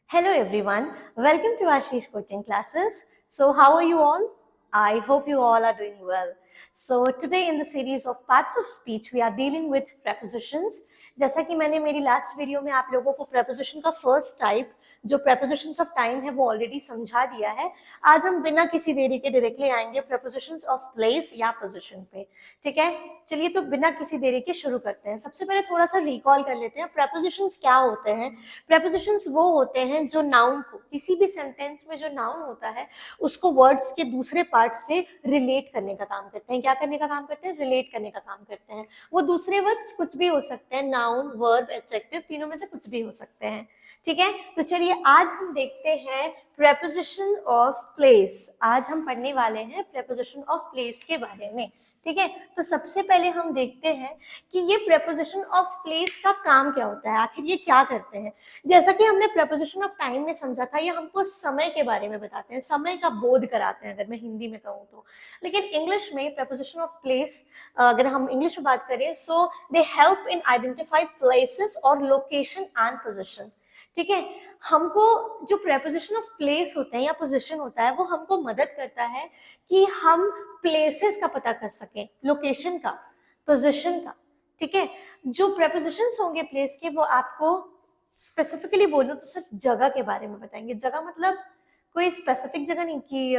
Hello everyone, welcome to Ashish coaching classes. So how are you all? I hope you all are doing well. So today in the series of parts of speech we are dealing with prepositions. जैसा कि मैंने मेरी last video में आप लोगों को preposition का first type जो prepositions of time है वो ऑलरेडी समझा दिया है. आज हम बिना किसी देरी के डायरेक्टली आएंगे prepositions of place या position पे. ठीक है, चलिए तो बिना किसी देरी के शुरू करते हैं. सबसे पहले थोड़ा सा रिकॉल कर लेते हैं prepositions क्या होते हैं. prepositions वो होते हैं जो नाउन को किसी भी सेंटेंस में जो नाउन होता है उसको वर्ड्स के दूसरे पार्ट से रिलेट करने का काम करते हैं. क्या करने का काम करते हैं? रिलेट करने का काम करते हैं. वो दूसरे वर्ड्स कुछ भी हो सकते हैं, नाउन, वर्ब, एडजेक्टिव, तीनों में से कुछ भी हो सकते हैं. ठीक है, तो चलिए आज हम देखते हैं preposition of place. आज हम पढ़ने वाले हैं preposition of place के बारे में. ठीक है, तो सबसे पहले हम देखते हैं कि ये preposition of place का काम क्या होता है, आखिर ये क्या करते हैं. जैसा कि हमने preposition of time में समझा था, ये हमको समय के बारे में बताते हैं, समय का बोध कराते हैं अगर मैं हिंदी में कहूँ तो. लेकिन इंग्लिश में preposition of place अगर हम इंग्लिश में बात करें so they help in identify places और location and position. ठीक है, हमको जो preposition of place होते हैं या position होता है वो हमको मदद करता है कि हम places का पता कर सकें, location का, position का. ठीक है, जो prepositions होंगे place के वो आपको specifically बोलूं तो सिर्फ जगह के बारे में बताएंगे. जगह मतलब कोई स्पेसिफिक जगह नहीं कि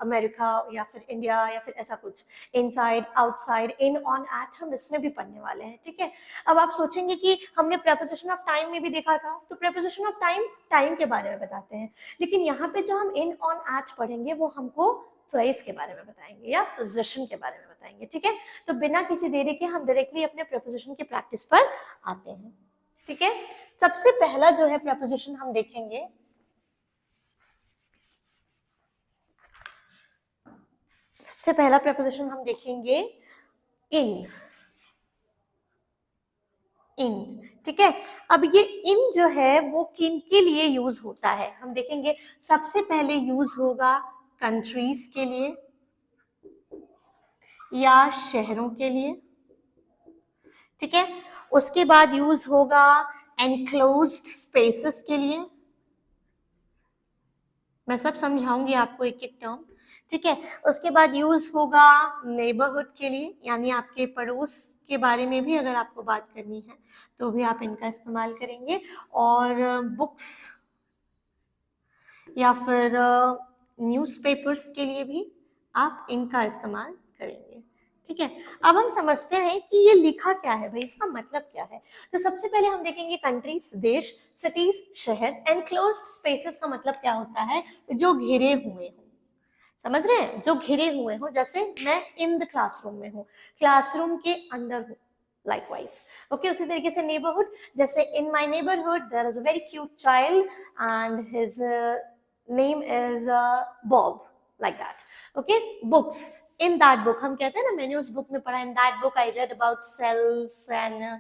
अमेरिका या फिर इंडिया या फिर ऐसा कुछ. Inside, outside, in, on, at हम इसमें भी पढ़ने वाले हैं. ठीक है, अब आप सोचेंगे कि हमने preposition of time में भी देखा था, तो preposition of time टाइम के बारे में बताते हैं. लेकिन यहाँ पे जो हम इन, ऑन, एट पढ़ेंगे वो हमको प्लेस के बारे में बताएंगे या पोजीशन के बारे में बताएंगे. ठीक है, तो बिना किसी देरी के हम डायरेक्टली अपने preposition की प्रैक्टिस पर आते हैं. ठीक है, सबसे पहला जो है preposition हम देखेंगे सबसे पहला preposition हम देखेंगे इन. इन, ठीक है, अब ये इन जो है वो किन के लिए यूज होता है हम देखेंगे. सबसे पहले यूज होगा कंट्रीज के लिए या शहरों के लिए. ठीक है, उसके बाद यूज होगा एनक्लोज्ड स्पेसेस के लिए. मैं सब समझाऊंगी आपको एक एक टर्म. ठीक है, उसके बाद यूज होगा नेबरहुड के लिए, यानी आपके पड़ोस के बारे में भी अगर आपको बात करनी है तो भी आप इनका इस्तेमाल करेंगे. और बुक्स या फिर न्यूज़पेपर्स के लिए भी आप इनका इस्तेमाल करेंगे. ठीक है, अब हम समझते हैं कि ये लिखा क्या है भाई, इसका मतलब क्या है. तो सबसे पहले हम देखेंगे कंट्रीज, देश, सिटीज, शहर. एनक्लोज्ड स्पेसेस का मतलब क्या होता है? जो घिरे हुए हो. समझ रहे हैं, जो घिरे हुए हो. जैसे मैं इन द क्लासरूम में हूँ, क्लासरूम के अंदर हूँ. likewise okay, उसी तरीके से neighborhood, जैसे in my neighborhood there is a very cute child and his name is Bob, like that. okay, books, in that book हम कहते हैं ना मैंने उस बुक में पढ़ा, in that book I read about cells and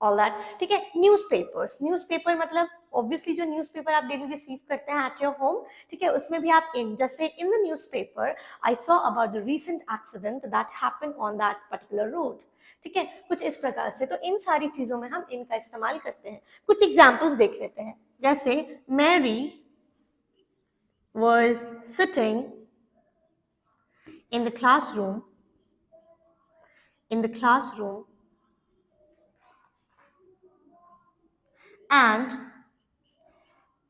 all that. ठीक है, न्यूज़पेपर्स, न्यूज़पेपर मतलब ऑब्वियसली जो न्यूज़पेपर आप डेली रिसीव करते हैं एट योर होम. ठीक है, उसमें भी आप इन, जैसे in the newspaper I saw about the recent accident that happened on that particular road. ठीक है, कुछ इस प्रकार से. तो इन सारी चीजों में हम इनका इस्तेमाल करते हैं. कुछ एग्जाम्पल्स देख लेते हैं. जैसे Mary was sitting in the classroom and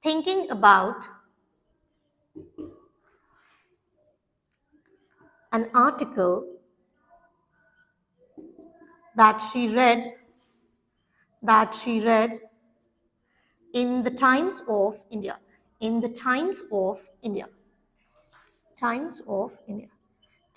thinking about an article that she read in the Times of India. Times of India.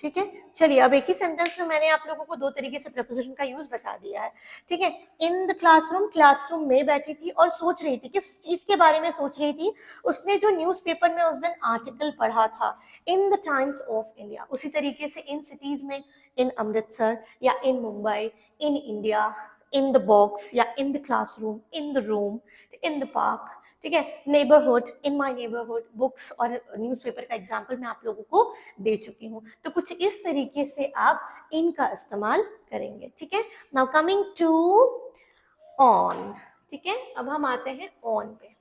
ठीक है, चलिए अब एक ही सेंटेंस में मैंने आप लोगों को दो तरीके से preposition का यूज बता दिया है. ठीक है, इन द क्लासरूम में बैठी थी और सोच रही थी. किस चीज के बारे में सोच रही थी? उसने जो न्यूज़पेपर में उस दिन आर्टिकल पढ़ा था in the Times of India. उसी तरीके से इन सिटीज में इन अमृतसर या in Mumbai, in India, in the box या in the classroom, in the room, in the park. ठीक है, neighbourhood, in my neighbourhood, books और न्यूज़पेपर का एग्जांपल मैं आप लोगों को दे चुकी हूँ. तो कुछ इस तरीके से आप इनका इस्तेमाल करेंगे. ठीक है, नाउ कमिंग टू ऑन. ठीक है, अब हम आते हैं ऑन पे.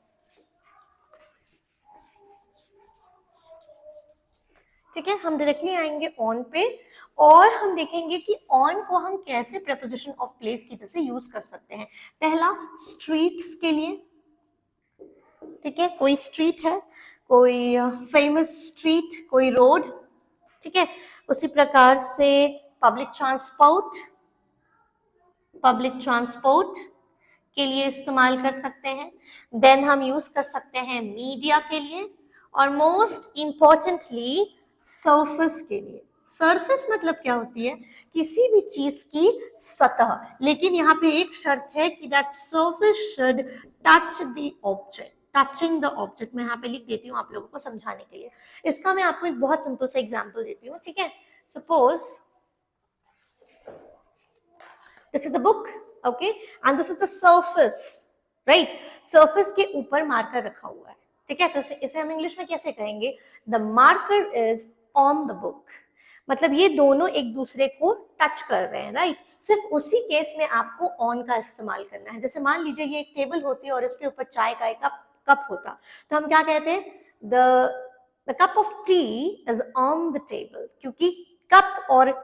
ठीक है, हम डायरेक्टली आएंगे ऑन पे और हम देखेंगे कि ऑन को हम कैसे प्रेपोजिशन ऑफ प्लेस की जैसे यूज कर सकते हैं। पहला स्ट्रीट्स के लिए, ठीक है, कोई स्ट्रीट है, कोई फेमस स्ट्रीट, कोई रोड, ठीक है। उसी प्रकार से पब्लिक ट्रांसपोर्ट, पब्लिक ट्रांसपोर्ट के लिए इस्तेमाल कर सकते हैं। देन हम यूज कर सकते हैं मीडिया के लिए और मोस्ट इंपॉर्टेंटली सरफेस के लिए। सरफेस मतलब क्या होती है, किसी भी चीज की सतह, लेकिन यहाँ पे एक शर्त है कि that surface should touch the object, touching the object. मैं यहाँ पे लिख देती हूँ आप लोगों को समझाने के लिए। इसका मैं आपको एक बहुत सिंपल सा एग्जांपल देती हूँ, ठीक है। Suppose this is a book, okay, and this is the surface, right? surface के ऊपर मार्कर रखा हुआ है, ठीक है। तो इसे हम इंग्लिश में कैसे कहेंगे, the marker is on the book, मतलब ये दोनों एक दूसरे को टच कर रहे हैं, राइट। सिर्फ उसी केस में आपको ऑन का इस्तेमाल करना है। जैसे मान लीजिए ये एक टेबल होती है और इसके ऊपर चाय का एक कप होता, तो हम क्या कहते हैं, the cup of tea is on the table, क्योंकि कप और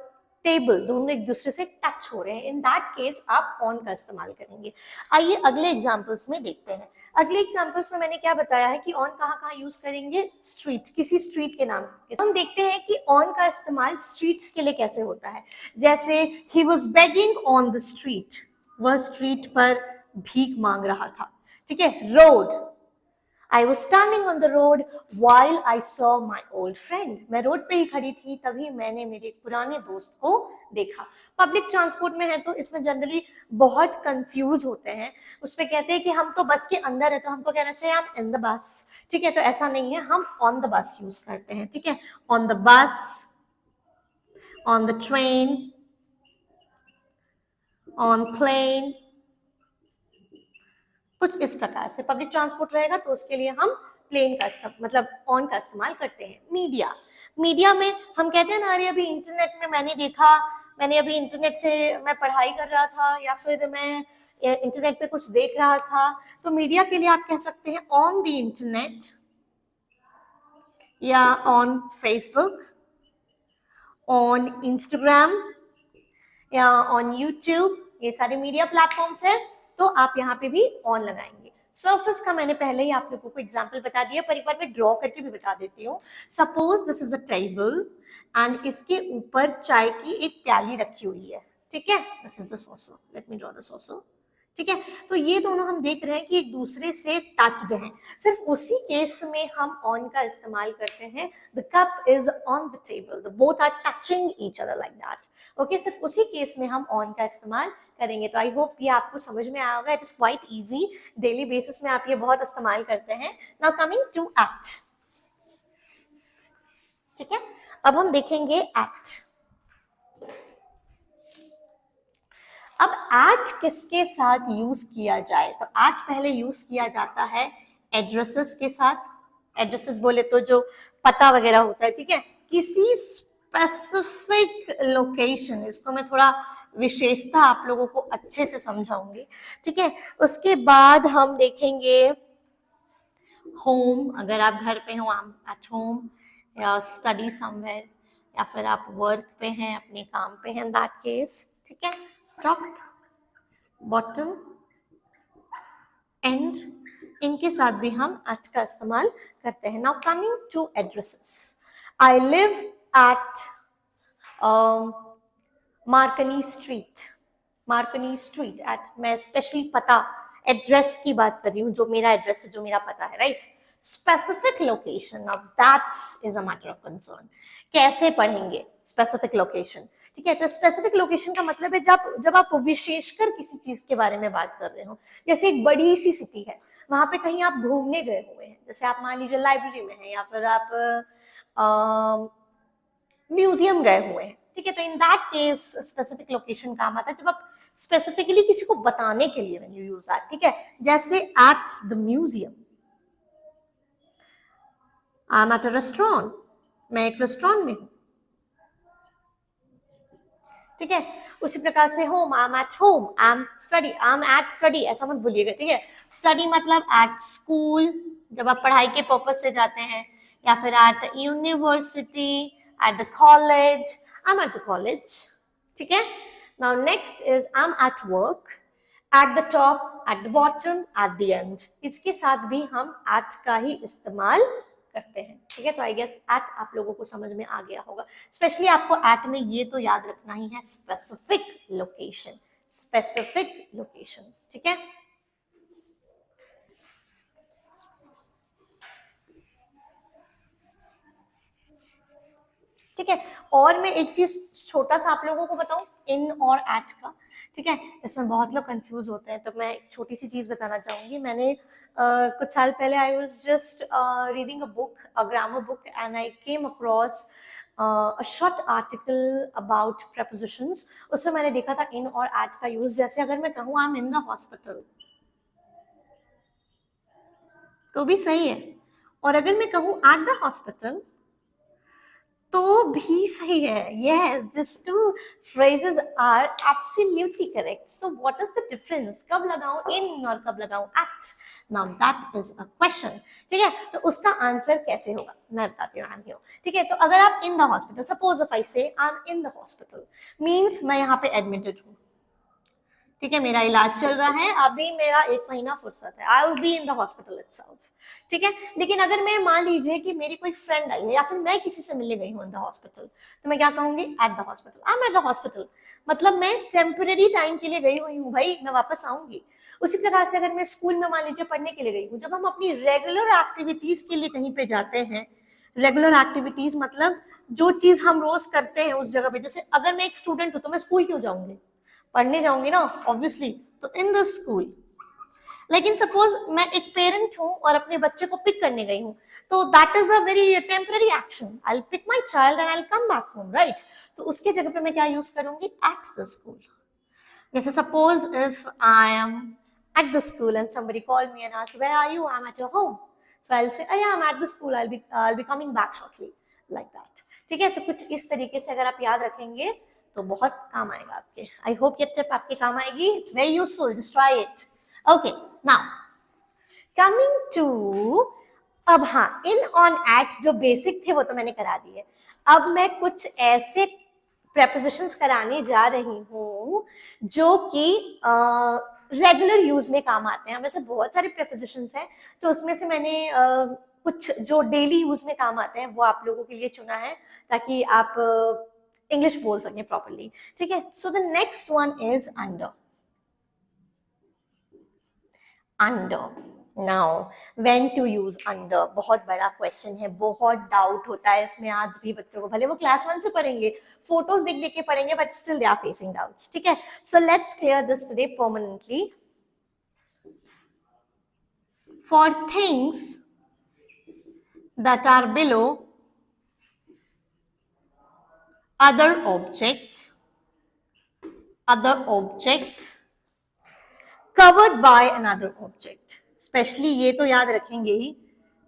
टेबल दोनों एक दूसरे से टच हो रहे हैं। इन दैट केस आप ऑन का इस्तेमाल करेंगे। आइए अगले एग्जांपल्स में देखते हैं। अगले एग्जांपल्स में मैंने क्या बताया है कि ऑन कहाँ कहाँ यूज करेंगे, स्ट्रीट, किसी स्ट्रीट के नाम। हम देखते हैं कि ऑन का इस्तेमाल स्ट्रीट्स के लिए कैसे होता है। जैसे he was begging on the street, वह स्ट्रीट पर भीख मांग रहा था, ठीक है। Road, I was standing on the road while I saw my old friend. मैं रोड पे ही खड़ी थी, तभी मैंने मेरे एक पुराने दोस्त को देखा। पब्लिक ट्रांसपोर्ट में है तो इसमें जनरली बहुत कंफ्यूज होते हैं। उसमें कहते हैं कि हम तो बस के अंदर है, तो हमको कहना चाहिए I am in the bus, ठीक है। तो ऐसा नहीं है, हम ऑन द बस यूज करते हैं, ठीक है। On the bus, on the train, on plane, कुछ इस प्रकार से। पब्लिक ट्रांसपोर्ट रहेगा तो उसके लिए हम प्लेन का मतलब ऑन का इस्तेमाल करते हैं। मीडिया, मीडिया में हम कहते हैं ना, अरे अभी इंटरनेट में मैंने देखा, मैंने अभी इंटरनेट से मैं पढ़ाई कर रहा था या फिर मैं इंटरनेट पे कुछ देख रहा था, तो मीडिया के लिए आप कह सकते हैं ऑन द इंटरनेट या ऑन फेसबुक, ऑन इंस्टाग्राम या ऑन यूट्यूब। ये सारे मीडिया प्लेटफॉर्म्स हैं, तो आप यहाँ पे भी ऑन लगाएंगे। सरफेस का मैंने पहले ही आप लोगों को एग्जांपल बता दिया, पर एक बार मैं ड्रॉ करके भी बता देती हूँ। Suppose this is a table and इसके ऊपर चाय की एक प्याली रखी हुई है, ठीक है। This is the saucer, let me draw the saucer, ठीक है। तो ये दोनों हम देख रहे हैं कि एक दूसरे से टच्ड हैं। सिर्फ उसी केस में हम ऑन का इस्तेमाल करते हैं। The cup is on the table, the both are touching each other like that, okay. सिर्फ उसी केस में हम ऑन का इस्तेमाल करेंगे। तो आई होप ये आपको समझ में आया होगा। It is quite easy, daily basis में आप ये बहुत इस्तेमाल करते हैं। नाउ कमिंग टू एक्ट, ठीक है। अब हम देखेंगे एक्ट। अब एट किसके साथ यूज किया जाए, तो एट पहले यूज किया जाता है एड्रेसेस के साथ। एड्रेसेस बोले तो जो पता वगैरह होता है, ठीक है, किसी स्पेसिफिक लोकेशन। इसको मैं थोड़ा विशेषता आप लोगों को अच्छे से समझाऊंगी, ठीक है। उसके बाद हम देखेंगे होम, अगर आप घर पे हो, एट होम, या स्टडी समवेयर, या फिर आप वर्क पे हैं, अपने काम पे हैं, दैट केस, ठीक है। टॉप, बॉटम, एंड, इनके साथ भी हम एट का इस्तेमाल करते हैं। Now coming to addresses, I live at Marconi street, Marconi street at, मैं स्पेशली पता, एड्रेस की बात कर रही हूँ, जो मेरा एड्रेस है, जो मेरा पता है, right. Specific location, of that's is a matter of concern. कैसे पढ़ेंगे स्पेसिफिक लोकेशन, ठीक है। तो स्पेसिफिक लोकेशन का मतलब है जब आप विशेषकर किसी चीज के बारे में बात कर रहे हो। जैसे एक बड़ी सी सिटी है, वहां पे कहीं आप घूमने गए हुए हैं, जैसे आप मान लीजिए लाइब्रेरी में हैं या फिर आप म्यूजियम गए हुए हैं, ठीक है। तो in that case specific location काम आता है जब आप स्पेसिफिकली किसी को बताने के लिए व्हेन यू यूज दैट, ठीक है। जैसे at the museum, I am at a restaurant, मैं एक रेस्टोरेंट में हूं, ठीक है। उसी प्रकार से home, I am at home, I am study, I am at study, ऐसा मत भूलिएगा, ठीक है। स्टडी मतलब एट स्कूल, जब आप पढ़ाई के पर्पज से जाते हैं, या फिर at university, at the college, I'm at the college. ठीक है. Now next is I'm at work, at the top, at the bottom, at the end. इसके साथ भी हम at का ही इस्तेमाल करते हैं. ठीक है. तो आई गेस at आप लोगों को समझ में आ गया होगा. स्पेशली आपको at में ये तो याद रखना ही है, स्पेसिफिक लोकेशन. Specific location. ठीक है. ठीक है. और मैं एक चीज छोटा सा आप लोगों को बताऊं इन और एट का. ठीक है. इसमें बहुत लोग कंफ्यूज होते हैं, तो मैं एक छोटी सी चीज बताना चाहूंगी. मैंने कुछ साल पहले I was just reading a book, a grammar book, and I came across a short article about prepositions. उसमें मैंने देखा था इन और एट का यूज. जैसे अगर मैं कहूँ I am in the hospital तो भी सही है, और अगर मैं कहूँ एट द हॉस्पिटल तो भी सही है. Yes, these two phrases are absolutely correct. So what is the difference? कब लगाऊं in और कब लगाऊं at? Now that is a question. ठीक है. तो उसका आंसर कैसे होगा मैं बताती हूँ. I'm here. ठीक है. तो अगर आप in the hospital, suppose if I say I'm in the hospital, means मैं यहाँ पे admitted हूँ. ठीक है. मेरा इलाज चल रहा है, अभी मेरा 1 महीना फुर्सत है. I will be in the hospital itself. ठीक है. लेकिन अगर मैं मान लीजिए कि मेरी कोई फ्रेंड आई है या फिर मैं किसी से मिलने गई हूँ इन द हॉस्पिटल, तो मैं क्या कहूंगी? At the hospital. I am at the hospital, मतलब मैं टेम्पररी टाइम के लिए गई हुई हूँ भाई, मैं वापस आऊंगी. उसी प्रकार से अगर मैं स्कूल में मान लीजिए पढ़ने के लिए गई हूँ, जब हम अपनी रेगुलर एक्टिविटीज के लिए कहीं पे जाते हैं, रेगुलर एक्टिविटीज मतलब जो चीज हम रोज करते हैं उस जगह पे. जैसे अगर मैं एक स्टूडेंट हूँ तो मैं स्कूल क्यों जाऊंगी? पढ़ने जाऊंगी ना ऑब्वियसली. तो इन द स्कूल. लेकिन सपोज मैं एक पेरेंट हूँ और अपने बच्चे को पिक करने गई हूँ, तो that is a very temporary action. I will pick my child and I will come back home, right? तो उसके जगह पे मैं क्या यूज करूंगी? At the school. जैसे suppose if I am at the school and somebody called me and asked where are you? I'm at your home. So I'll say, oh yeah, I'm at the school. I'll be coming back shortly, like that. ठीक है. तो कुछ इस तरीके से अगर आप याद रखेंगे तो बहुत काम आएगा आपके. आई होप ये टिप आपके काम आएगी. It's very useful. Just try it. Okay. Now coming to, अब हाँ, इन ऑन एट जो बेसिक थे वो तो मैंने करा दिए. अब मैं कुछ ऐसे prepositions कराने जा रही हूँ जो कि रेगुलर यूज में काम आते हैं. वैसे बहुत सारे prepositions हैं, तो उसमें से मैंने कुछ जो डेली यूज में काम आते हैं वो आप लोगों के लिए चुना है ताकि आप इंग्लिश बोल सकें प्रॉपरली. ठीक है. So the next one is under. Under. Now when to use under, बहुत बड़ा क्वेश्चन है, बहुत डाउट होता है इसमें आज भी बच्चों को. भले वो क्लास 1 से पढ़ेंगे, फोटोज देख देख के पढ़ेंगे, but still they are facing doubts. ठीक है. So let's clear this today permanently. For things that are below other objects covered by another object. Specially ये तो याद रखेंगे ही,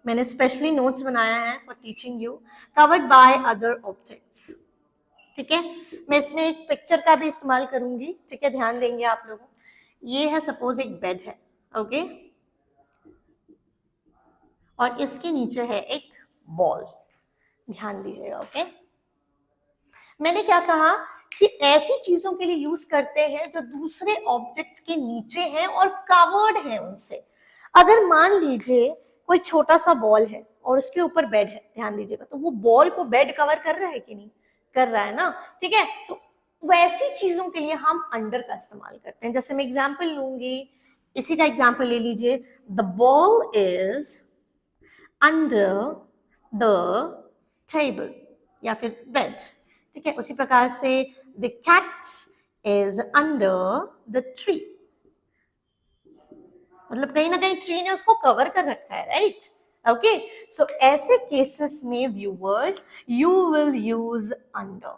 मैंने स्पेशली नोट्स बनाया है for teaching you. covered by other objects. ठीक है. मैं इसमें एक पिक्चर का भी इस्तेमाल करूंगी. ठीक है. ध्यान देंगे आप लोगों. ये है सपोज एक बेड है. ओके. और इसके नीचे है एक बॉल. ध्यान दीजिएगा. ओके. मैंने क्या कहा कि ऐसी चीजों के लिए यूज करते हैं जो दूसरे ऑब्जेक्ट्स के नीचे हैं और कवर्ड हैं उनसे. अगर मान लीजिए कोई छोटा सा बॉल है और उसके ऊपर बेड है, ध्यान दीजिएगा, तो वो बॉल को बेड कवर कर रहा है कि नहीं? कर रहा है ना. ठीक है. तो वैसी चीजों के लिए हम अंडर का इस्तेमाल करते हैं. जैसे मैं एग्जाम्पल लूंगी, इसी का एग्जाम्पल ले लीजिए. The ball is under the table या फिर बेड. ठीक है. उसी प्रकार से the cat is under the tree, मतलब कहीं ना कहीं ट्री ने उसको कवर कर रखा है, राइट? ओके. सो ऐसे केसेस में viewers you will use under.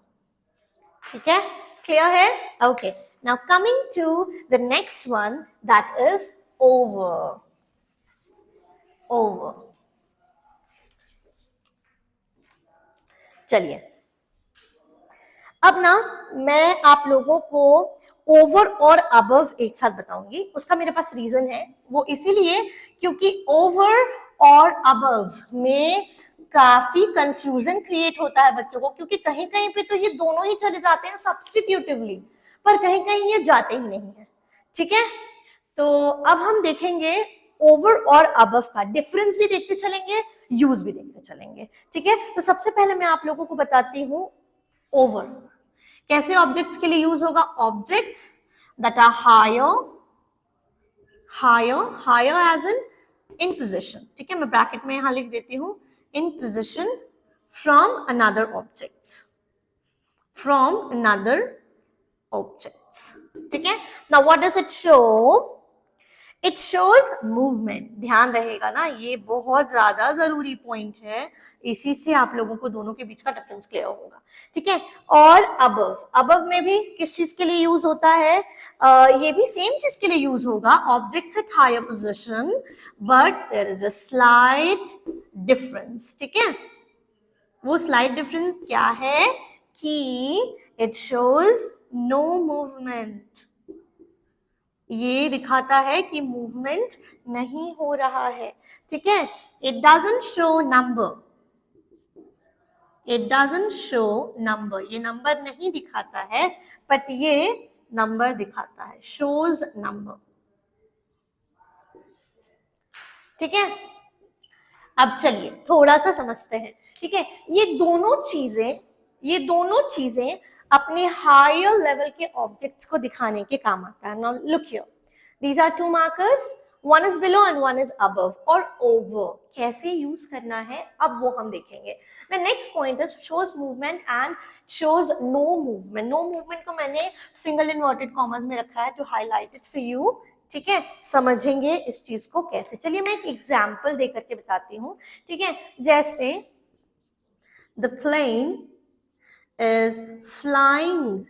ठीक है. क्लियर है? Okay. Now coming to the next one, that is over. Over. चलिए, अब ना मैं आप लोगों को ओवर और अबव एक साथ बताऊंगी. उसका मेरे पास रीजन है. वो इसीलिए क्योंकि ओवर और अबव में काफी कंफ्यूजन क्रिएट होता है बच्चों को, क्योंकि कहीं कहीं पे तो ये दोनों ही चले जाते हैं सब्स्टिट्यूटिवली, पर कहीं कहीं ये जाते ही नहीं है। ठीक है, तो अब हम देखेंगे ओवर और अबव का डिफरेंस भी देखते चलेंगे, यूज भी देखते चलेंगे। ठीक है, तो सबसे पहले मैं आप लोगों को बताती हूँ ओवर कैसे ऑब्जेक्ट्स के लिए यूज होगा। Objects that are higher as in position. ठीक है, मैं ब्रैकेट में यहां लिख देती हूं in position from another objects. ठीक है, now what does it show? It shows movement. ध्यान रहेगा ना, ये बहुत ज्यादा जरूरी पॉइंट है, इसी से आप लोगों को दोनों के बीच का डिफरेंस क्लियर होगा। ठीक है, और अबव में भी किस चीज के लिए यूज होता है? ये भी सेम चीज के लिए यूज होगा, objects at higher position, but there is a slight difference. ठीक है, वो स्लाइट डिफरेंस क्या है कि इट शोज नो मूवमेंट। ये दिखाता है कि मूवमेंट नहीं हो रहा है। ठीक है, इट डजंट शो नंबर, ये नंबर नहीं दिखाता है, बट ये नंबर दिखाता है, शोज नंबर। ठीक है, अब चलिए थोड़ा सा समझते हैं। ठीक है, ये दोनों चीजें अपने हायर लेवल के ऑब्जेक्ट्स को दिखाने के काम आता है। Now look here, these are two markers, one is below and one is above और ओवर। कैसे यूज करना है अब वो हम देखेंगे। The next point is shows movement and shows no movement. No movement को मैंने सिंगल इन्वर्टेड कॉमर्स में रखा है to highlight it for you. ठीक है, समझेंगे इस चीज को कैसे। चलिए मैं एक एग्जाम्पल दे करके बताती हूँ। ठीक है, जैसे the plane is flying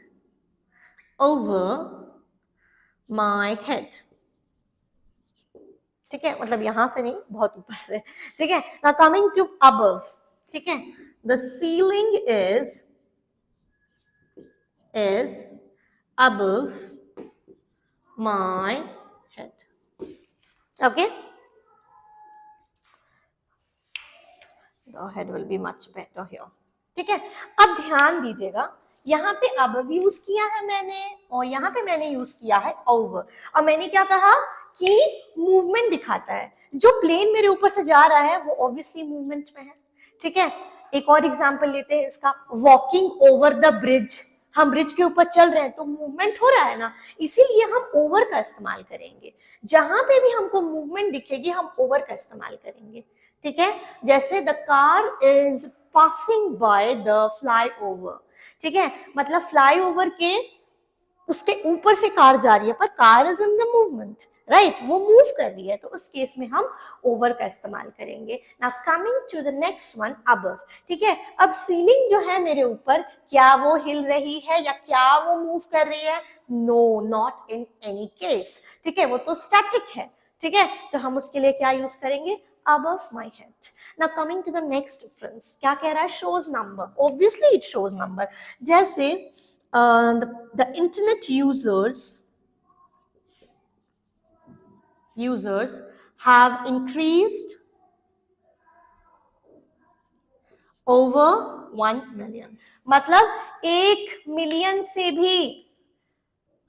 over my head. ठीक है, मतलब यहां से नहीं, बहुत ऊपर से। ठीक है, नाउ कमिंग टू अबव। ठीक है, the ceiling is above my head. Okay, the head will be much better here. ठीक है, अब ध्यान दीजिएगा, यहाँ पे above यूज किया है मैंने और यहाँ पे मैंने यूज किया है over। और मैंने क्या कहा कि मूवमेंट दिखाता है। जो प्लेन मेरे ऊपर से जा रहा है वो ऑब्वियसली मूवमेंट में है। ठीक है, एक और एग्जांपल लेते हैं इसका, वॉकिंग ओवर द ब्रिज। हम ब्रिज के ऊपर चल रहे हैं तो मूवमेंट हो रहा है ना, इसीलिए हम ओवर का इस्तेमाल करेंगे। जहां पे भी हमको मूवमेंट दिखेगी हम ओवर का इस्तेमाल करेंगे। ठीक है, जैसे the car is passing by the flyover. ठीक है, मतलब फ्लाईओवर के उसके ऊपर से कार जा रही है, पर car is in the movement, right, वो मूव कर रही है, तो उस केस में हम ओवर का इस्तेमाल करेंगे। Now coming to the next one, above. ठीक है, अब सीलिंग जो है मेरे ऊपर, क्या वो हिल रही है या क्या वो मूव कर रही है? No, not in any case. ठीक है, वो तो स्टैटिक है। ठीक है, तो हम उसके लिए क्या यूज करेंगे? above my head. Now coming to the next difference, क्या कह रहा है? shows number. Obviously it shows number. जैसे the internet users have increased over 1 million. मतलब 1 मिलियन से भी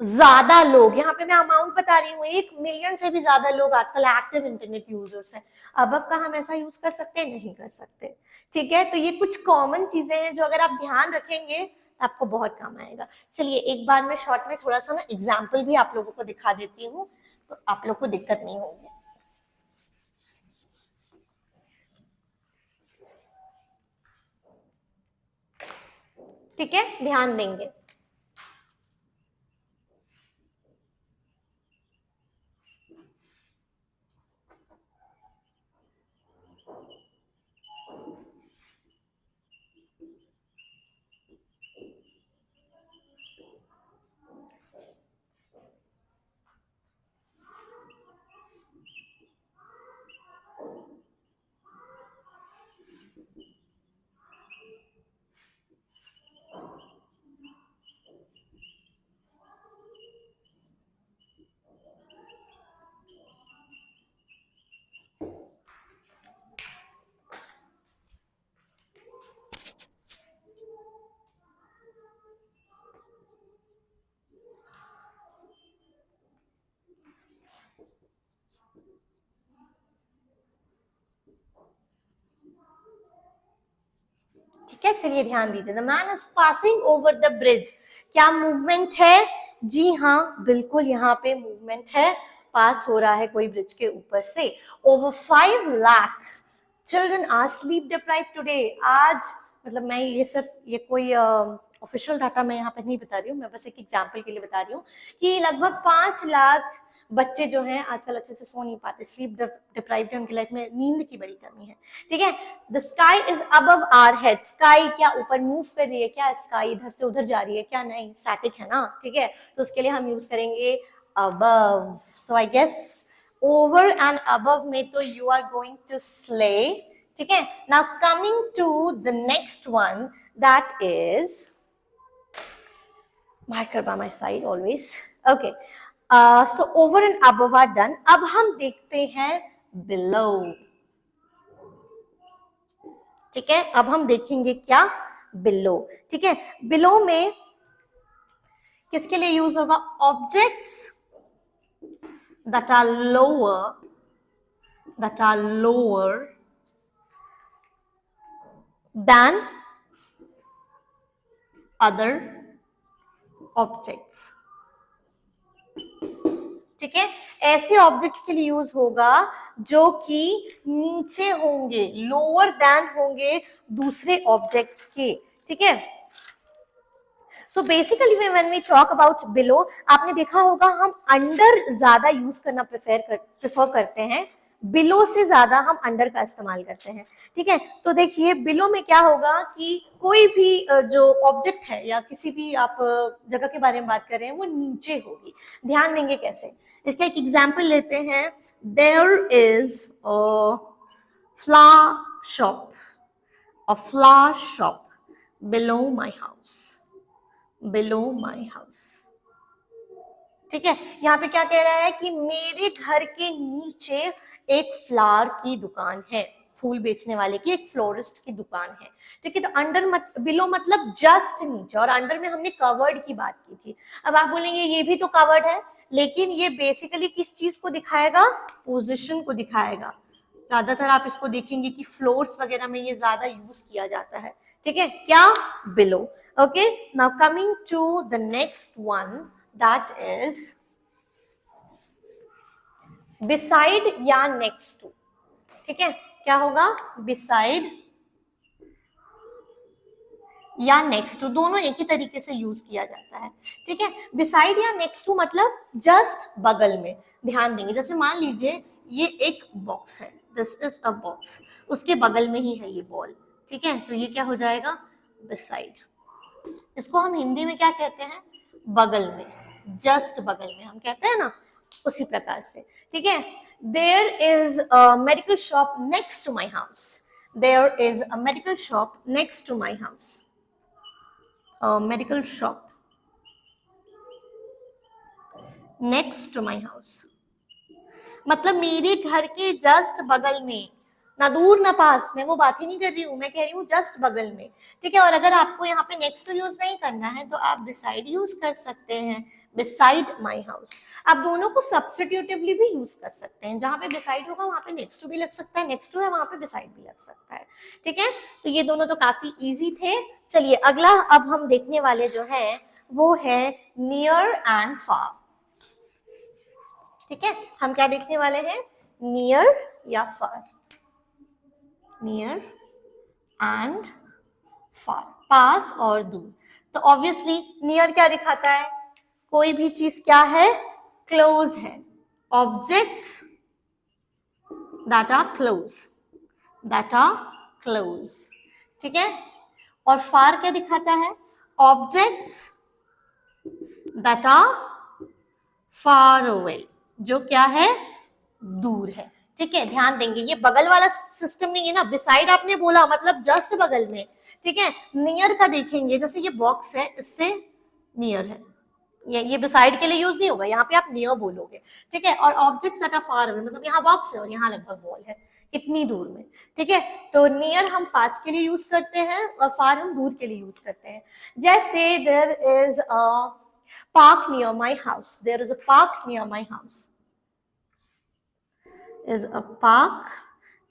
ज्यादा लोग, यहाँ पे मैं अमाउंट बता रही हूँ, 1 मिलियन से भी ज्यादा लोग आजकल एक्टिव इंटरनेट यूजर्स हैं। अबव का हम ऐसा यूज कर सकते हैं? नहीं कर सकते। ठीक है, तो ये कुछ कॉमन चीजें हैं जो अगर आप ध्यान रखेंगे तो आपको बहुत काम आएगा। चलिए एक बार मैं शॉर्ट में थोड़ा सा ना एग्जाम्पल भी आप लोगों को दिखा देती हूँ, तो आप लोग को दिक्कत नहीं होगी। ठीक है, ध्यान देंगे। ठीक है, चलिए ध्यान दीजिए। The man is passing over the bridge, क्या मूवमेंट है? जी हाँ, बिल्कुल यहाँ पे मूवमेंट है, पास हो रहा है कोई ब्रिज के ऊपर से। Over 5 lakh children are sleep deprived today, आज मतलब मैं ये सिर्फ ये कोई ऑफिशियल डाटा मैं यहाँ पे नहीं बता रही हूँ, मैं बस एक एग्जाम्पल के लिए बता रही हूँ कि लगभग 5 लाख बच्चे जो हैं आजकल अच्छे से सो नहीं पाते, स्लीप डिप्राइव्ड है, उनकी लाइफ में नींद की बड़ी कमी है। ठीक है, the sky is above our head, sky क्या ऊपर मूव कर रही है क्या? स्काई इधर से उधर जा रही है क्या? नहीं, स्टैटिक है ना। ठीक है, तो उसके लिए हम यूज करेंगे above. So I guess over and above में तो you are going to slay. ठीक है, now coming to the next one, that is marker by my side always. Okay, so over and above are done. अब हम देखते हैं below. ठीक है, अब हम देखेंगे क्या? below. ठीक है, below में किसके लिए यूज होगा? objects that are lower than other objects. ठीक है, ऐसे ऑब्जेक्ट्स के लिए यूज होगा जो कि नीचे होंगे, लोअर देन होंगे दूसरे ऑब्जेक्ट्स के। ठीक है, so basically when we talk about below, आपने देखा होगा हम अंडर ज्यादा यूज करना प्रेफर करते हैं, बिलो से ज्यादा हम अंडर का इस्तेमाल करते हैं। ठीक है, तो देखिए बिलो में क्या होगा कि कोई भी जो ऑब्जेक्ट है या किसी भी आप जगह के बारे में बात कर रहे हैं वो नीचे होगी। ध्यान देंगे कैसे, इसका एक एग्जाम्पल लेते हैं। There is a flower shop below my house, below my house. ठीक है, यहाँ पे क्या कह रहा है कि मेरे घर के नीचे एक फ्लावर की दुकान है, फूल बेचने वाले की, एक फ्लोरिस्ट की दुकान है। ठीक है, तो अंडर बिलो मतलब जस्ट नीचे, और अंडर में हमने कवर्ड की बात की थी। अब आप बोलेंगे ये भी तो कवर्ड है, लेकिन ये बेसिकली किस चीज को दिखाएगा? पोजिशन को दिखाएगा। ज्यादातर आप इसको देखेंगे कि फ्लोर्स वगैरह में ये ज्यादा यूज किया जाता है। ठीक है, क्या? Below. Okay, now coming to the next one, that is beside या नेक्स्ट टू। ठीक है, क्या होगा? बिसाइड या नेक्स्ट टू, दोनों एक ही तरीके से यूज किया जाता है। ठीक है, बिसाइड या नेक्स्ट टू मतलब जस्ट बगल में। ध्यान देंगे, जैसे मान लीजिए ये एक बॉक्स है, दिस इज अ बॉक्स, उसके बगल में ही है ये बॉल। ठीक है, तो ये क्या हो जाएगा? बिसाइड। इसको हम हिंदी में क्या कहते हैं? बगल में, जस्ट बगल में हम कहते हैं ना, उसी प्रकार से। ठीक है, there is a medical shop next to my house, there is a medical shop next to my house, medical shop next to my house मतलब मेरे घर के जस्ट बगल में, ना दूर ना पास, मैं वो बात ही नहीं कर रही हूँ, मैं कह रही हूँ जस्ट बगल में। ठीक है, और अगर आपको यहाँ पे नेक्स्ट टू यूज नहीं करना है तो आप बिसाइड यूज कर सकते हैं, बिसाइड माई हाउस। आप दोनों को सब्स्टिट्यूटिवली भी यूज कर सकते हैं, जहां पे बिसाइड होगा वहां पे नेक्स्ट टू भी लग सकता है, नेक्स्ट टू है वहां पे बिसाइड भी लग सकता है। ठीक है, तो ये दोनों तो काफी इजी थे। चलिए अगला अब हम देखने वाले जो है वो है नियर एंड फार। ठीक है, हम क्या देखने वाले हैं? नियर या फार, नियर एंड फार, पास और दूर। तो ऑब्वियसली नियर क्या दिखाता है? कोई भी चीज क्या है? क्लोज है, objects that are close, that are close. ठीक है, और फार क्या दिखाता है? Objects that are far away, जो क्या है? दूर है। ठीक है, ध्यान देंगे ये बगल वाला सिस्टम नहीं है ना, बिसाइड आपने बोला मतलब जस्ट बगल में। ठीक है, नियर का देखेंगे, जैसे ये बॉक्स है इससे नियर है, ये बिसाइड के लिए यूज नहीं होगा, यहाँ पे आप नियर बोलोगे। ठीक है, और objects that are far away मतलब यहाँ बॉक्स है और यहाँ लगभग वॉल है, इतनी दूर में। ठीक है, तो नियर हम पास के लिए यूज करते हैं और फार हम दूर के लिए यूज करते हैं। जैसे there is a park near my house, there is a park near my house, is a park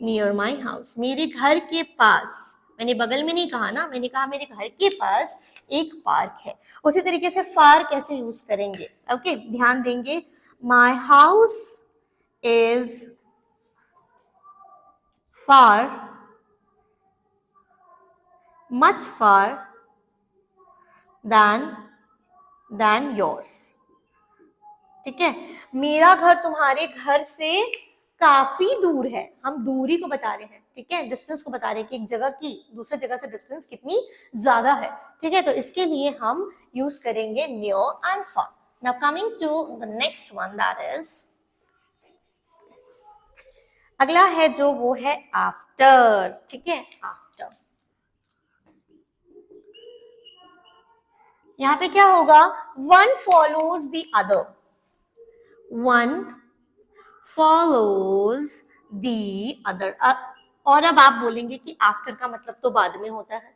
near my house, मेरे घर के पास, मैंने बगल में नहीं कहा ना, मैंने कहा मेरे घर के पास एक पार्क है। उसी तरीके से फार कैसे यूज करेंगे, ओके ध्यान देंगे। My house is far, much far than yours, ठीक है। मेरा घर तुम्हारे घर से काफी दूर है, हम दूरी को बता रहे हैं, ठीक है, डिस्टेंस को बता रहे हैं कि एक जगह की दूसरे जगह से डिस्टेंस कितनी ज्यादा है, ठीक है। तो इसके लिए हम यूज करेंगे near and far. Now coming to the next one, that is अगला है जो वो है आफ्टर, ठीक है। आफ्टर, यहां पे क्या होगा, one follows the other, one follows the other. और अब आप बोलेंगे कि आफ्टर का मतलब तो बाद में होता है।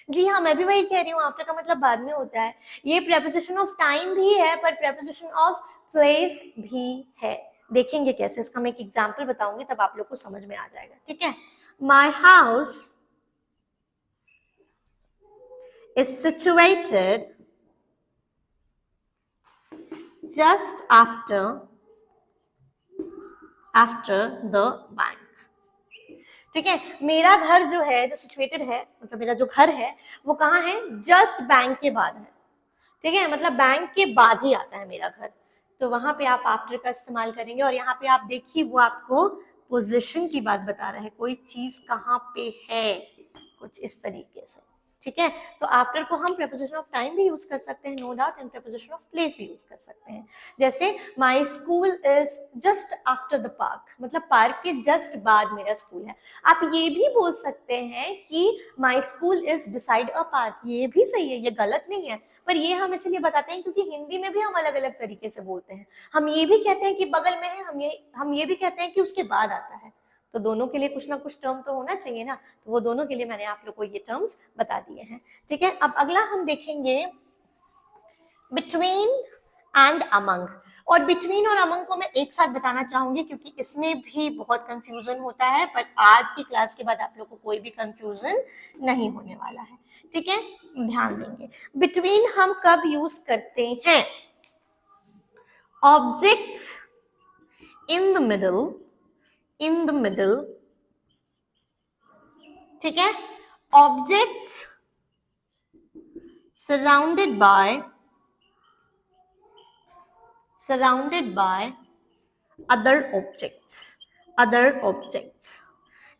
जी हाँ, मैं भी वही कह रही हूँ, आफ्टर का मतलब बाद में होता है। ये प्रेपोजिशन ऑफ टाइम भी है पर प्रेपोजिशन ऑफ प्लेस भी है। देखेंगे कैसे, इसका मैं एक एग्जाम्पल बताऊंगी तब आप लोग को समझ में आ जाएगा, ठीक है। My house is situated just after the bank, ठीक है। मेरा घर जो है, जो सिचुएटेड है, मतलब मेरा जो घर है वो कहाँ है, जस्ट बैंक के बाद है, ठीक है। मतलब बैंक के बाद ही आता है मेरा घर, तो वहां पे आप आफ्टर का इस्तेमाल करेंगे। और यहाँ पे आप देखिए वो आपको पोजीशन की बात बता रहा है, कोई चीज कहाँ पे है, कुछ इस तरीके से, ठीक है। तो आफ्टर को हम प्रेपोजिशन ऑफ टाइम भी यूज कर सकते हैं, no doubt, and preposition of place भी यूज कर सकते हैं। जैसे my school is just after the park, मतलब पार्क के जस्ट बाद मेरा स्कूल है। आप ये भी बोल सकते हैं कि माई school is beside a park, ये भी सही है, ये गलत नहीं है। पर ये हम इसलिए बताते हैं क्योंकि हिंदी में भी हम अलग अलग तरीके से बोलते हैं। हम ये भी कहते हैं कि बगल में है, हम ये भी कहते हैं कि उसके बाद आता है। तो दोनों के लिए कुछ ना कुछ टर्म तो होना चाहिए ना, तो वो दोनों के लिए मैंने आप लोग को ये टर्म्स बता दिए हैं, ठीक है। अब अगला हम देखेंगे बिटवीन एंड अमंग। और बिटवीन और अमंग को मैं एक साथ बताना चाहूंगी क्योंकि इसमें भी बहुत कंफ्यूजन होता है, पर आज की क्लास के बाद आप लोग को कोई भी कंफ्यूजन नहीं होने वाला है, ठीक है। ध्यान देंगे, बिटवीन हम कब यूज करते हैं, ऑब्जेक्ट्स इन द मिडल, ठीक है, objects surrounded by other objects.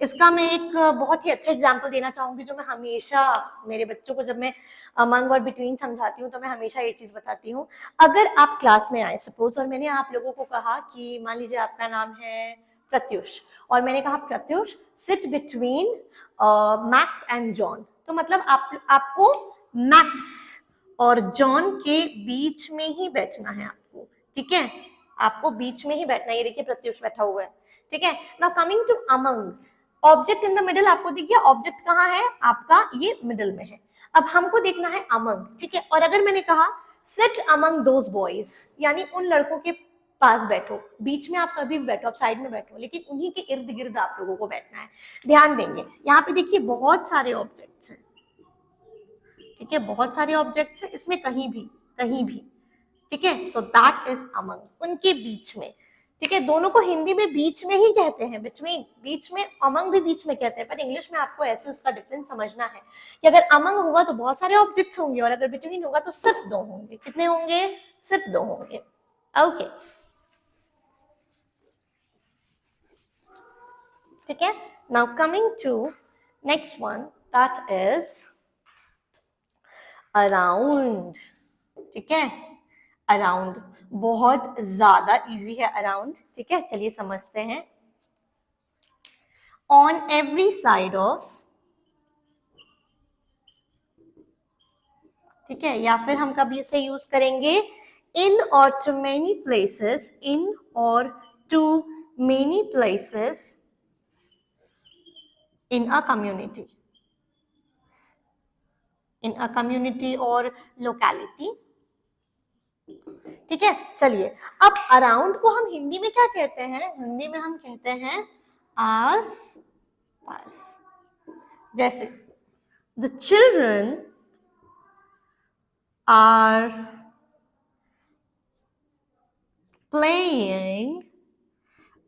इसका मैं एक बहुत ही अच्छा एग्जाम्पल देना चाहूंगी जो मैं हमेशा मेरे बच्चों को, जब मैं अमंग और बिटवीन समझाती हूँ तो मैं हमेशा ये चीज बताती हूँ। अगर आप क्लास में आए सपोज, और मैंने आप लोगों को कहा कि मान लीजिए आपका नाम है प्रत्युष, और मैंने कहा Pratyush sit between max and John, तो मतलब आपको मैक्स और जॉन के बीच में ही बैठना है आपको, ठीक है। आपको बीच में ही बैठना है। ये देखिए प्रत्युष बैठा हुआ है, ठीक है। Now coming to among, object in the middle, आपको देखिए ऑब्जेक्ट कहाँ है आपका, ये मिडिल में है। अब हमको देखना है अमंग, ठीक है। और अगर मैंने कहा सिट अमंग दोज बॉयज, यानी उन लड़कों के पास बैठो, बीच में आप कभी भी बैठो, आप साइड में बैठो, लेकिन उन्हीं के इर्द गिर्द आप लोगों को बैठना है। ध्यान देंगे, यहाँ पे देखिए बहुत सारे ऑब्जेक्ट्स हैं, ठीक है, बहुत सारे ऑब्जेक्ट्स हैं इसमें, कहीं भी, ठीक है। सो दैट इज अमंग, उनके बीच में, ठीक है। दोनों को हिंदी में बीच में ही कहते हैं, बिटवीन बीच में, अमंग भी बीच में कहते हैं, पर इंग्लिश में आपको ऐसे उसका डिफरेंस समझना है कि अगर अमंग होगा तो बहुत सारे ऑब्जेक्ट्स होंगे और अगर बिटवीन होगा तो सिर्फ 2 होंगे। कितने होंगे, सिर्फ 2 होंगे, ओके, ठीक है। Now coming to next one, that is around, ठीक है। अराउंड बहुत ज्यादा इजी है अराउंड, ठीक है। चलिए समझते हैं, ऑन एवरी साइड ऑफ, ठीक है, या फिर हम कब इसे यूज करेंगे, इन और टू मेनी प्लेसेस, इन और to many places in a community, in a community और लोकेलिटी, ठीक है। चलिए अब अराउंड को हम हिंदी में क्या कहते हैं, हिंदी में हम कहते हैं आस पास। जैसे the children are playing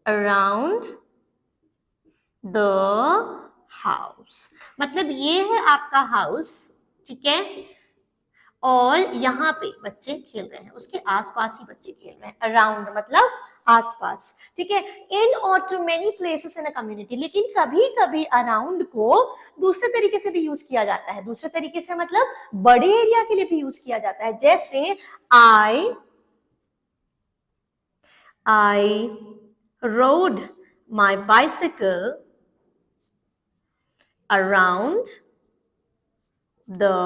around the house। मतलब ये है आपका हाउस, ठीक है, और यहाँ पे बच्चे खेल रहे हैं, उसके आसपास ही बच्चे खेल रहे हैं। अराउंड मतलब आसपास, ठीक है। इन और to many places in a community. लेकिन कभी कभी अराउंड को दूसरे तरीके से भी यूज किया जाता है। दूसरे तरीके से मतलब बड़े एरिया के लिए भी यूज किया जाता है। जैसे I rode my bicycle around the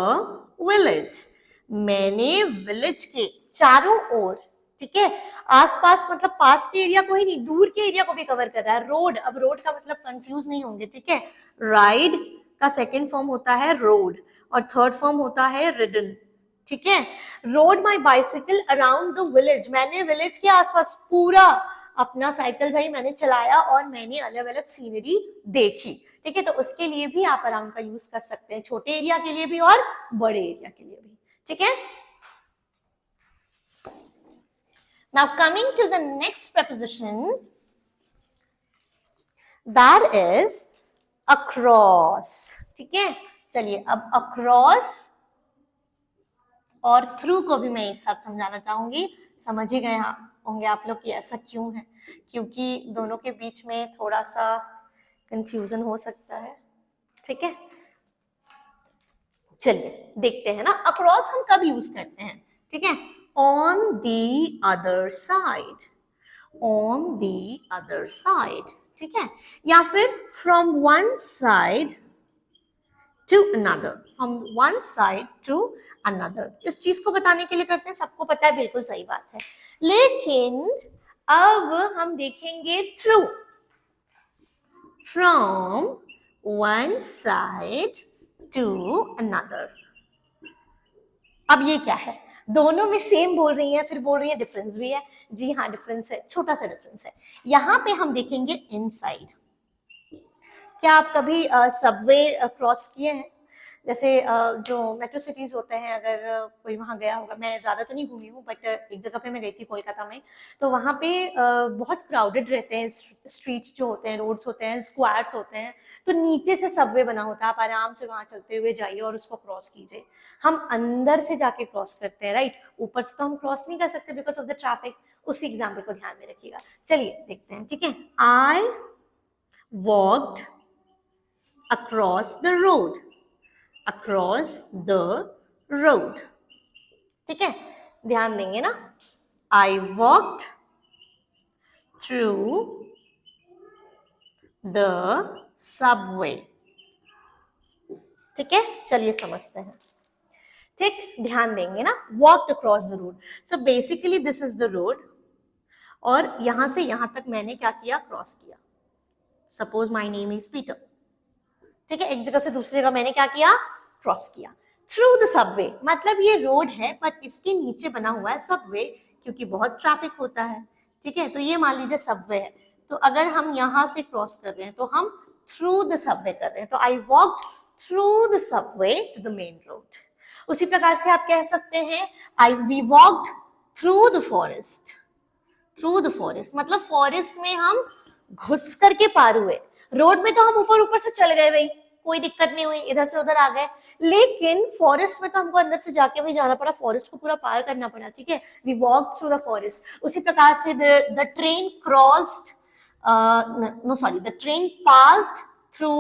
village। मैंने विलेज के चारों ओर, ठीक है, आसपास मतलब पास के एरिया को ही नहीं, दूर के एरिया को भी कवर कर रहा है। रोड, अब रोड का मतलब कंफ्यूज नहीं होंगे, ठीक है। राइड का सेकेंड फॉर्म होता है रोड और थर्ड फॉर्म होता है रिडन, ठीक है। Road my bicycle around the village. मैंने विलेज के आसपास पूरा अपना साइकिल भाई मैंने चलाया और मैंने अलग अलग सीनरी देखी, ठीक है। तो उसके लिए भी आप अराउंड का यूज कर सकते हैं, छोटे एरिया के लिए भी और बड़े एरिया के लिए भी, ठीक है। Now coming to the next preposition, that is across, ठीक है। चलिए अब across और थ्रू को भी मैं एक साथ समझाना चाहूंगी। समझ ही गए होंगे आप लोग कि ऐसा क्यों है, क्योंकि दोनों के बीच में थोड़ा सा कंफ्यूजन हो सकता है, ठीक है। चलिए देखते हैं ना, अक्रॉस हम कब यूज करते हैं, ठीक है। On the other side, on the other side, ठीक है, या फिर from one side to another, from one side to another. इस चीज को बताने के लिए करते हैं, सबको पता है, बिल्कुल सही बात है। लेकिन अब हम देखेंगे through, from one side to another. अब ये क्या है, दोनों में सेम बोल रही है, फिर बोल रही है डिफरेंस भी है। जी हाँ, डिफरेंस है, छोटा सा डिफरेंस है। यहाँ पे हम देखेंगे इनसाइड। क्या आप कभी सबवे क्रॉस किए हैं? जैसे जो मेट्रो सिटीज होते हैं, अगर कोई वहाँ गया होगा, मैं ज़्यादा तो नहीं घूमी हूँ बट एक जगह पे मैं गई थी कोलकाता में, तो वहाँ पे बहुत क्राउडेड रहते हैं स्ट्रीट्स जो होते हैं, रोड्स होते हैं, स्क्वायर्स होते हैं, तो नीचे से सबवे बना होता है, आप आराम से वहाँ चलते हुए जाइए और उसको क्रॉस कीजिए। हम अंदर से जाके क्रॉस करते हैं, राइट, ऊपर से तो हम क्रॉस नहीं कर सकते बिकॉज ऑफ द ट्रैफिक। उसी एग्जाम्पल को ध्यान में रखिएगा। चलिए देखते हैं, ठीक है। I walked across the road, across the road, ठीक है, ध्यान देंगे ना। I walked through the subway, ठीक है। चलिए समझते हैं, ठीक, ध्यान देंगे ना। walked across the road, so basically this is the road और यहां से यहां तक मैंने क्या किया, क्रॉस किया। Suppose my name is Peter, ठीक है, एक जगह से दूसरी जगह मैंने क्या किया, क्रॉस किया। थ्रू द सबवे मतलब ये रोड है पर इसके नीचे बना हुआ है सबवे, क्योंकि बहुत ट्रैफिक होता है, ठीक है। तो ये मान लीजिए सबवे है, तो अगर हम यहाँ से क्रॉस कर रहे हैं तो हम थ्रू द सबवे कर रहे हैं। तो I walked through the subway to the main road. उसी प्रकार से आप कह सकते हैं we walked through the forest. Through the forest मतलब फॉरेस्ट में हम घुस करके पार हुए। रोड में तो हम ऊपर ऊपर से चल गए भाई, कोई दिक्कत नहीं हुई, इधर से उधर आ गए, लेकिन फॉरेस्ट में तो हमको अंदर से जाके भी जाना पड़ा, फॉरेस्ट को पूरा पार करना पड़ा, ठीक है। We walk through the forest. उसी प्रकार से the train crossed, no sorry, the train passed through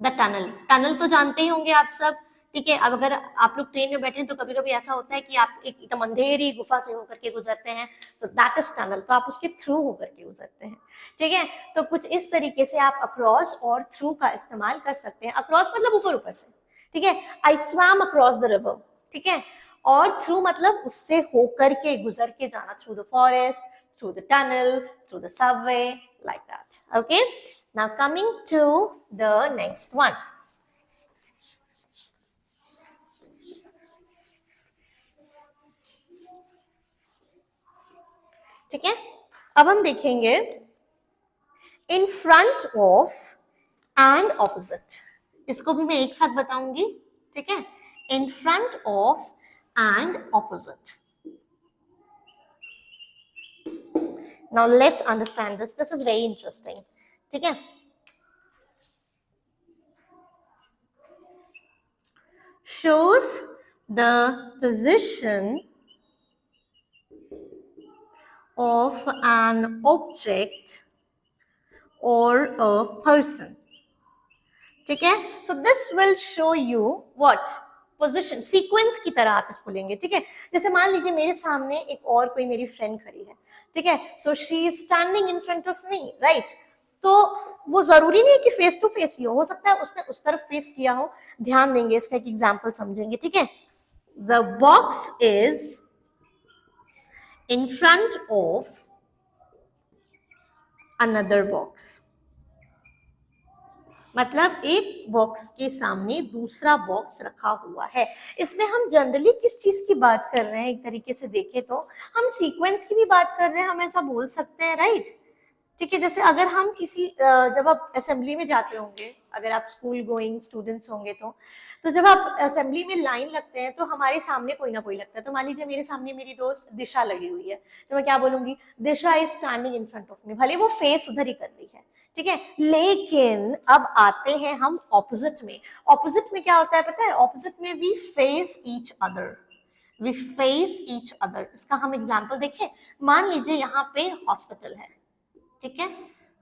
the tunnel. Tunnel तो जानते ही होंगे आप सब, ठीक है। अब अगर आप लोग ट्रेन में बैठे हैं तो कभी कभी ऐसा होता है कि आप एक एकदम अंधेरी गुफा से होकर के गुजरते हैं, सो दैट इज टनल, तो आप उसके थ्रू होकर के गुजरते हैं, ठीक है। तो कुछ इस तरीके से आप अक्रॉस और थ्रू का इस्तेमाल कर सकते हैं। अक्रॉस मतलब ऊपर ऊपर से, ठीक है। आई स्वैम अक्रॉस द रिवर, ठीक है, और थ्रू मतलब उससे होकर के, गुजर के जाना, through the forest, through the tunnel, through the Subway, like that, okay. Now coming to the next one. ठीक है, अब हम देखेंगे इन फ्रंट ऑफ एंड ऑपोजिट, इसको भी मैं एक साथ बताऊंगी, ठीक है, इन front of and opposite. Now let's understand this is very interesting, ठीक है. shows the position of an object or a person, ठीक है. So this will show you what position, sequence की तरह आप इसको लेंगे, ठीक है. जैसे मान लीजिए मेरे सामने एक और कोई मेरी फ्रेंड खड़ी है, ठीक है. So she is standing in front of me, right. तो वो जरूरी नहीं है कि फेस टू फेस ही हो सकता है उसने उस तरफ फेस किया हो. ध्यान देंगे, इसका एक एग्जाम्पल समझेंगे, ठीक है. The box is in front of another box, मतलब एक बॉक्स के सामने दूसरा बॉक्स रखा हुआ है. इसमें हम जनरली किस चीज की बात कर रहे हैं, एक तरीके से देखें तो हम सीक्वेंस की भी बात कर रहे हैं, हम ऐसा बोल सकते हैं, राइट. ठीक है, जैसे अगर हम किसी जब आप असेंबली में जाते होंगे, अगर आप स्कूल गोइंग स्टूडेंट्स होंगे तो जब आप असेंबली में लाइन लगते हैं तो हमारे सामने कोई ना कोई लगता है. तो मान लीजिए मेरे सामने मेरी दोस्त दिशा लगी हुई है, तो मैं क्या बोलूंगी, Disha is standing in front of me, भले वो फेस उधर ही कर रही है, ठीक है. लेकिन अब आते हैं हम ऑपोजिट में. ऑपोजिट में क्या होता है पता है, ऑपोजिट में we face each other, we face each other. इसका हम एग्जाम्पल देखें. मान लीजिए यहाँ पे हॉस्पिटल है, ठीक है,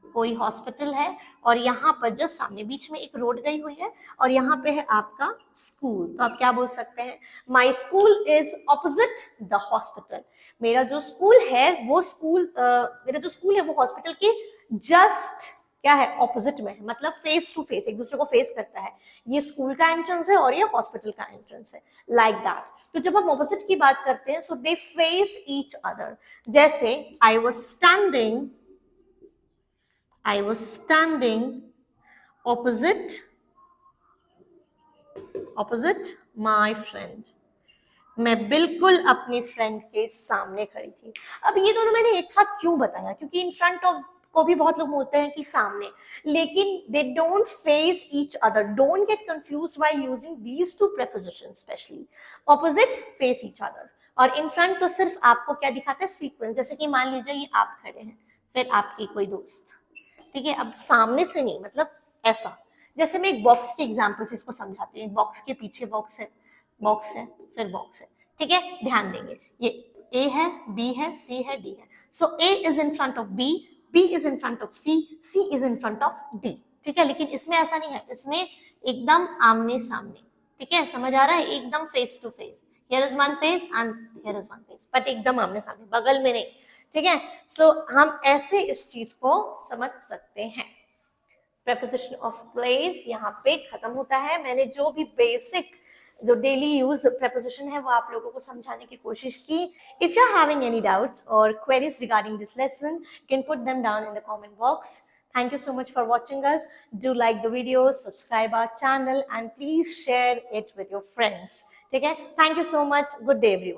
कोई हॉस्पिटल है और यहाँ पर जस्ट सामने बीच में एक रोड गई हुई है और यहाँ पे है आपका स्कूल. तो आप क्या बोल सकते हैं, माई school is opposite the hospital. मेरा जो स्कूल है वो मेरा जो स्कूल है वो हॉस्पिटल के जस्ट क्या है, ऑपोजिट में है, मतलब फेस टू फेस, एक दूसरे को फेस करता है. ये स्कूल का एंट्रेंस है और ये हॉस्पिटल का एंट्रेंस है, लाइक दैट. तो जब हम ऑपोजिट की बात करते हैं, सो दे फेस ईच अदर. जैसे I was standing opposite my friend. मैं बिल्कुल अपनी फ्रेंड के सामने खड़ी थी. अब ये दोनों मैंने एक साथ क्यों बताया, क्योंकि इन फ्रंट ऑफ को भी बहुत लोग बोलते हैं कि सामने, लेकिन they don't face each other. Don't get confuse by using these two preposition, specially opposite face each other और इन फ्रंट तो सिर्फ आपको क्या दिखाता है, सीक्वेंस. जैसे कि मान लीजिए ये आप खड़े हैं, फिर आपकी कोई दोस्त, ठीक है. अब सामने से नहीं, मतलब ऐसा. जैसे मैं एक बॉक्स के एग्जांपल से इसको समझाती हूँ. बॉक्स के पीछे बॉक्स है, फिर बॉक्स है, ठीक है. ध्यान देंगे, ये ए है, बी है, सी है, डी है. So A is in front of B, B is in front of C, C is in front of D, ठीक है. लेकिन इसमें ऐसा नहीं है, इसमें एकदम आमने सामने, ठीक है. समझ आ रहा है, एकदम face to face. Here is one face and here is one face, but एकदम आमने सामने, बगल में नहीं, ठीक है. सो हम ऐसे इस चीज को समझ सकते हैं. preposition of place यहाँ पे खत्म होता है. मैंने जो भी बेसिक जो डेली यूज preposition है वो आप लोगों को समझाने की कोशिश की. If you are having any doubts or queries regarding this lesson, you can put them down in the comment box. Thank you so much for watching us. Do like the video, subscribe our channel and please share it with your friends. ठीक है. Thank you so much. Good day everyone.